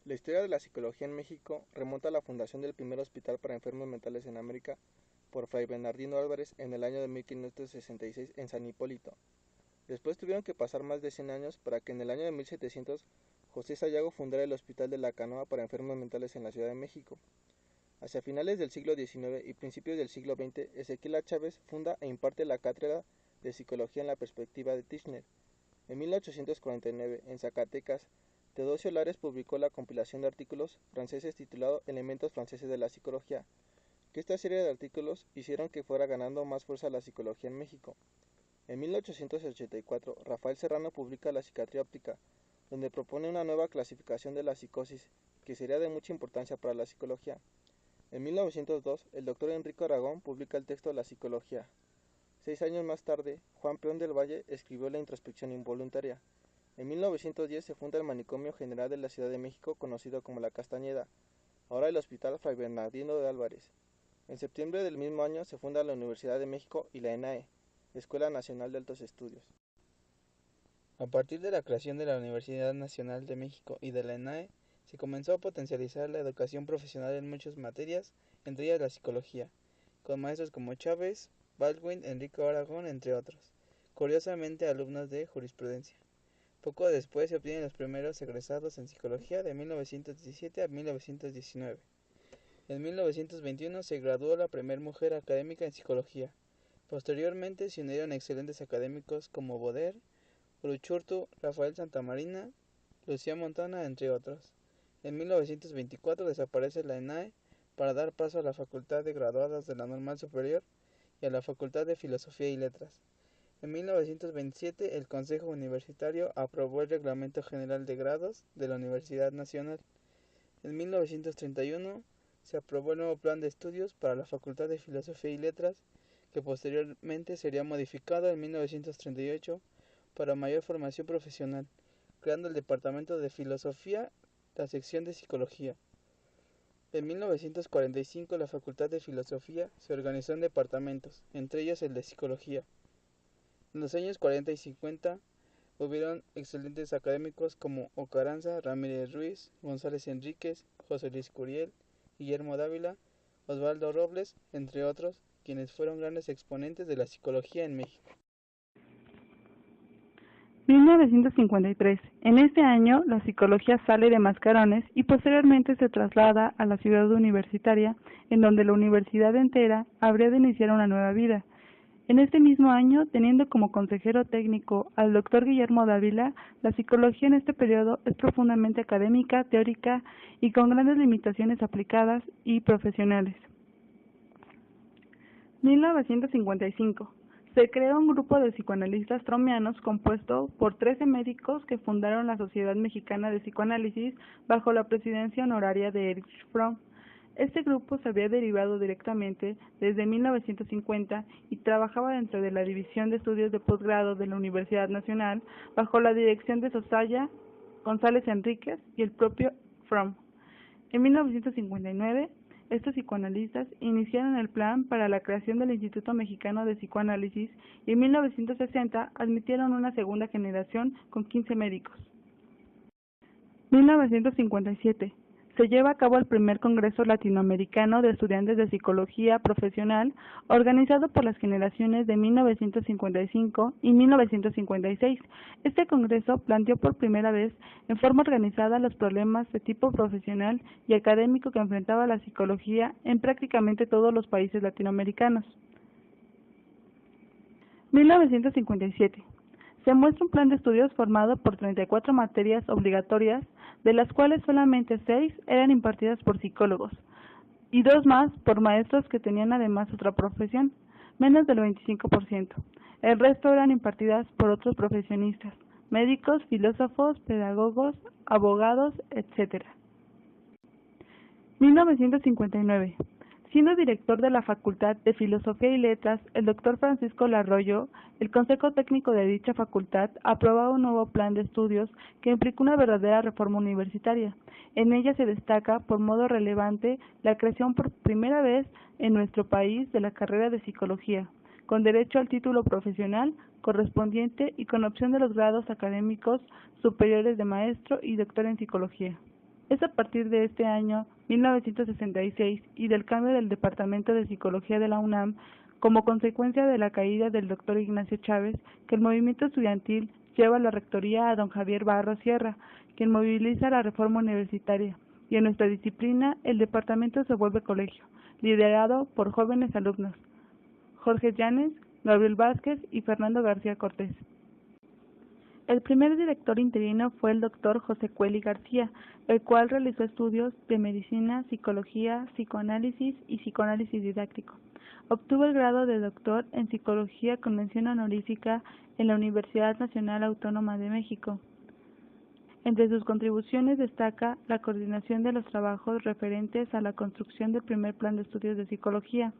La historia de la psicología en México remonta a la fundación del primer hospital para enfermos mentales en América por Fray Bernardino Álvarez en el año de 1566 en San Hipólito. Después tuvieron que pasar más de 100 años para que en el año de 1700 José Sayago fundara el Hospital de la Canoa para enfermos mentales en la Ciudad de México. Hacia finales del siglo XIX y principios del siglo XX, Ezequiel A. Chávez funda e imparte la cátedra de Psicología en la perspectiva de Tirschner. En 1849, en Zacatecas, Teodosio Lares publicó la compilación de artículos franceses titulado Elementos franceses de la psicología, que esta serie de artículos hicieron que fuera ganando más fuerza la psicología en México. En 1884, Rafael Serrano publica La psiquiatría óptica, donde propone una nueva clasificación de la psicosis, que sería de mucha importancia para la psicología. En 1902, el doctor Enrico Aragón publica el texto La psicología. 6 años más tarde, Juan Peón del Valle escribió La introspección involuntaria. En 1910 se funda el Manicomio General de la Ciudad de México, conocido como La Castañeda, ahora el Hospital Fray Bernardino de Álvarez. En septiembre del mismo año se funda la Universidad de México y la ENAE, Escuela Nacional de Altos Estudios. A partir de la creación de la Universidad Nacional de México y de la ENAE, se comenzó a potencializar la educación profesional en muchas materias, entre ellas la psicología, con maestros como Chávez, Baldwin, Enrico Aragón, entre otros, curiosamente alumnos de jurisprudencia. Poco después se obtienen los primeros egresados en psicología de 1917 a 1919. En 1921 se graduó la primera mujer académica en psicología. Posteriormente se unieron excelentes académicos como Boder, Uruchurtu, Rafael Santamarina, Lucía Montana, entre otros. En 1924 desaparece la ENAE para dar paso a la Facultad de Graduadas de la Normal Superior y a la Facultad de Filosofía y Letras. En 1927 el Consejo Universitario aprobó el Reglamento General de Grados de la Universidad Nacional. En 1931 se aprobó el nuevo Plan de Estudios para la Facultad de Filosofía y Letras, que posteriormente sería modificado en 1938 para mayor formación profesional, creando el Departamento de Filosofía, la sección de Psicología. En 1945 la Facultad de Filosofía se organizó en departamentos, entre ellos el de Psicología. En los años 40 y 50 hubieron excelentes académicos como Ocaranza, Ramírez Ruiz, González Enríquez, José Luis Curiel, Guillermo Dávila, Osvaldo Robles, entre otros, quienes fueron grandes exponentes de la psicología en México. 1953. En este año, la psicología sale de Mascarones y posteriormente se traslada a la ciudad universitaria, en donde la universidad entera habría de iniciar una nueva vida. En este mismo año, teniendo como consejero técnico al doctor Guillermo Dávila, la psicología en este periodo es profundamente académica, teórica y con grandes limitaciones aplicadas y profesionales. 1955. Se creó un grupo de psicoanalistas fromianos compuesto por 13 médicos que fundaron la Sociedad Mexicana de Psicoanálisis bajo la presidencia honoraria de Erich Fromm. Este grupo se había derivado directamente desde 1950 y trabajaba dentro de la División de Estudios de Posgrado de la Universidad Nacional bajo la dirección de Sosaya, González Enríquez y el propio Fromm. En 1959, estos psicoanalistas iniciaron el plan para la creación del Instituto Mexicano de Psicoanálisis y en 1960 admitieron una segunda generación con 15 médicos. 1957. Se lleva a cabo el primer Congreso Latinoamericano de Estudiantes de Psicología Profesional, organizado por las generaciones de 1955 y 1956. Este congreso planteó por primera vez en forma organizada los problemas de tipo profesional y académico que enfrentaba la psicología en prácticamente todos los países latinoamericanos. 1957. Se muestra un plan de estudios formado por 34 materias obligatorias, de las cuales solamente 6 eran impartidas por psicólogos, y 2 más por maestros que tenían además otra profesión, menos del 25%. El resto eran impartidas por otros profesionistas, médicos, filósofos, pedagogos, abogados, etc. 1959. Siendo director de la Facultad de Filosofía y Letras, el doctor Francisco Larroyo, el Consejo Técnico de dicha facultad aprobaba un nuevo plan de estudios que implicó una verdadera reforma universitaria. En ella se destaca, por modo relevante, la creación por primera vez en nuestro país de la carrera de Psicología, con derecho al título profesional correspondiente y con opción de los grados académicos superiores de maestro y doctor en Psicología. Es a partir de este año 1966 y del cambio del Departamento de Psicología de la UNAM, como consecuencia de la caída del doctor Ignacio Chávez, que el movimiento estudiantil lleva la rectoría a don Javier Barros Sierra, quien moviliza la reforma universitaria, y en nuestra disciplina el departamento se vuelve colegio, liderado por jóvenes alumnos, Jorge Llanes, Gabriel Vázquez y Fernando García Cortés. El primer director interino fue el doctor José Cueli García, el cual realizó estudios de medicina, psicología, psicoanálisis y psicoanálisis didáctico. Obtuvo el grado de doctor en psicología con mención honorífica en la Universidad Nacional Autónoma de México. Entre sus contribuciones destaca la coordinación de los trabajos referentes a la construcción del primer plan de estudios de psicología.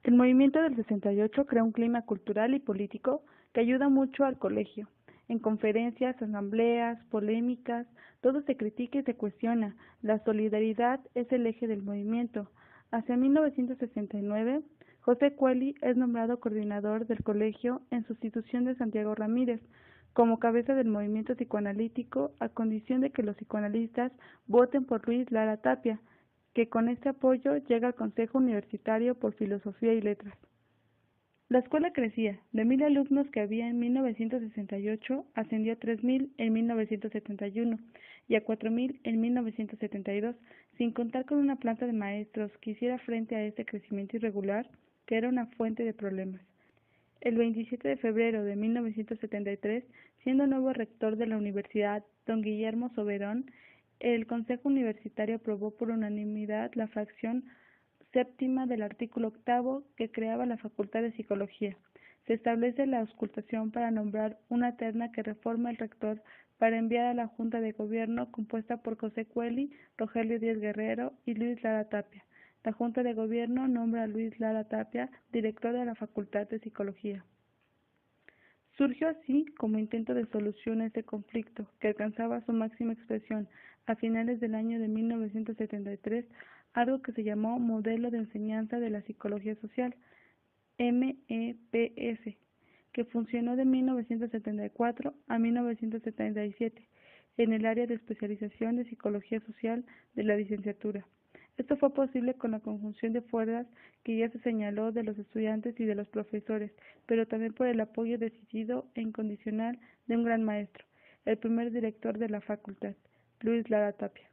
El movimiento del 68 crea un clima cultural y político que ayuda mucho al colegio. En conferencias, asambleas, polémicas, todo se critica y se cuestiona. La solidaridad es el eje del movimiento. Hacia 1969, José Cueli es nombrado coordinador del colegio en sustitución de Santiago Ramírez, como cabeza del movimiento psicoanalítico, a condición de que los psicoanalistas voten por Luis Lara Tapia, que con este apoyo llega al Consejo Universitario por Filosofía y Letras. La escuela crecía. De 1,000 alumnos que había en 1968, ascendió a 3,000 en 1971 y a 4,000 en 1972, sin contar con una planta de maestros que hiciera frente a este crecimiento irregular, que era una fuente de problemas. El 27 de febrero de 1973, siendo nuevo rector de la universidad, don Guillermo Soberón, el Consejo Universitario aprobó por unanimidad la fracción séptima del artículo 8º que creaba la Facultad de Psicología. Se establece la auscultación para nombrar una terna que reforma el rector para enviar a la Junta de Gobierno compuesta por José Cueli, Rogelio Díaz Guerrero y Luis Lara Tapia. La Junta de Gobierno nombra a Luis Lara Tapia director de la Facultad de Psicología. Surgió así como intento de solución a este conflicto, que alcanzaba su máxima expresión a finales del año de 1973, algo que se llamó Modelo de Enseñanza de la Psicología Social, MEPS, que funcionó de 1974 a 1977 en el área de especialización de Psicología Social de la licenciatura. Esto fue posible con la conjunción de fuerzas que ya se señaló de los estudiantes y de los profesores, pero también por el apoyo decidido e incondicional de un gran maestro, el primer director de la facultad, Luis Lara Tapia.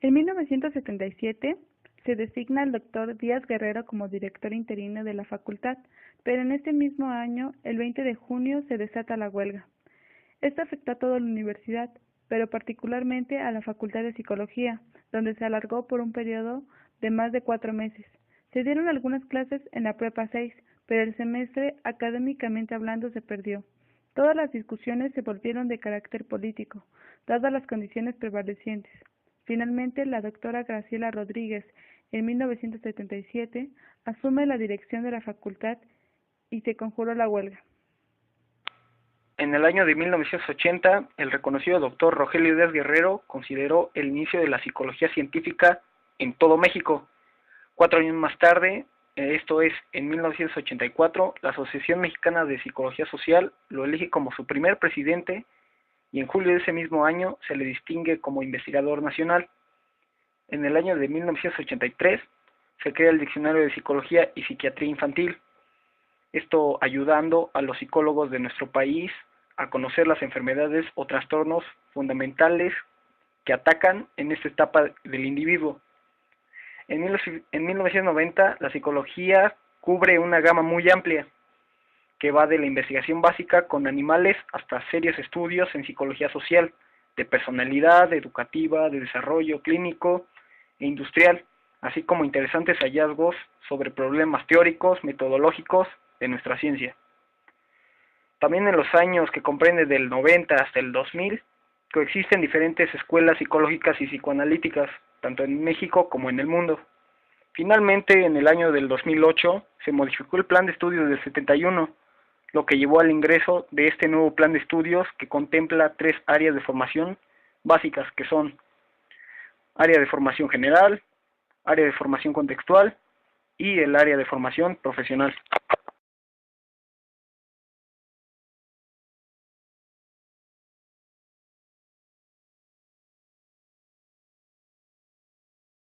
En 1977 se designa al doctor Díaz Guerrero como director interino de la facultad, pero en este mismo año, el 20 de junio, se desata la huelga. Esto afectó a toda la universidad, pero particularmente a la Facultad de Psicología, donde se alargó por un periodo de más de 4 meses. Se dieron algunas clases en la Prepa 6, pero el semestre, académicamente hablando, se perdió. Todas las discusiones se volvieron de carácter político, dadas las condiciones prevalecientes. Finalmente, la doctora Graciela Rodríguez, en 1977, asume la dirección de la facultad y se conjuró la huelga. En el año de 1980, el reconocido doctor Rogelio Díaz Guerrero consideró el inicio de la psicología científica en todo México. 4 años más tarde, esto es, en 1984, la Asociación Mexicana de Psicología Social lo elige como su primer presidente y en julio de ese mismo año se le distingue como investigador nacional. En el año de 1983 se crea el Diccionario de Psicología y Psiquiatría Infantil, esto ayudando a los psicólogos de nuestro país a conocer las enfermedades o trastornos fundamentales que atacan en esta etapa del individuo. En 1990, la psicología cubre una gama muy amplia, que va de la investigación básica con animales hasta serios estudios en psicología social, de personalidad, educativa, de desarrollo clínico e industrial, así como interesantes hallazgos sobre problemas teóricos, metodológicos de nuestra ciencia. También en los años que comprende del 90 hasta el 2000, coexisten diferentes escuelas psicológicas y psicoanalíticas, tanto en México como en el mundo. Finalmente, en el año del 2008, se modificó el plan de estudios del 71, lo que llevó al ingreso de este nuevo plan de estudios que contempla 3 áreas de formación básicas, que son área de formación general, área de formación contextual y el área de formación profesional.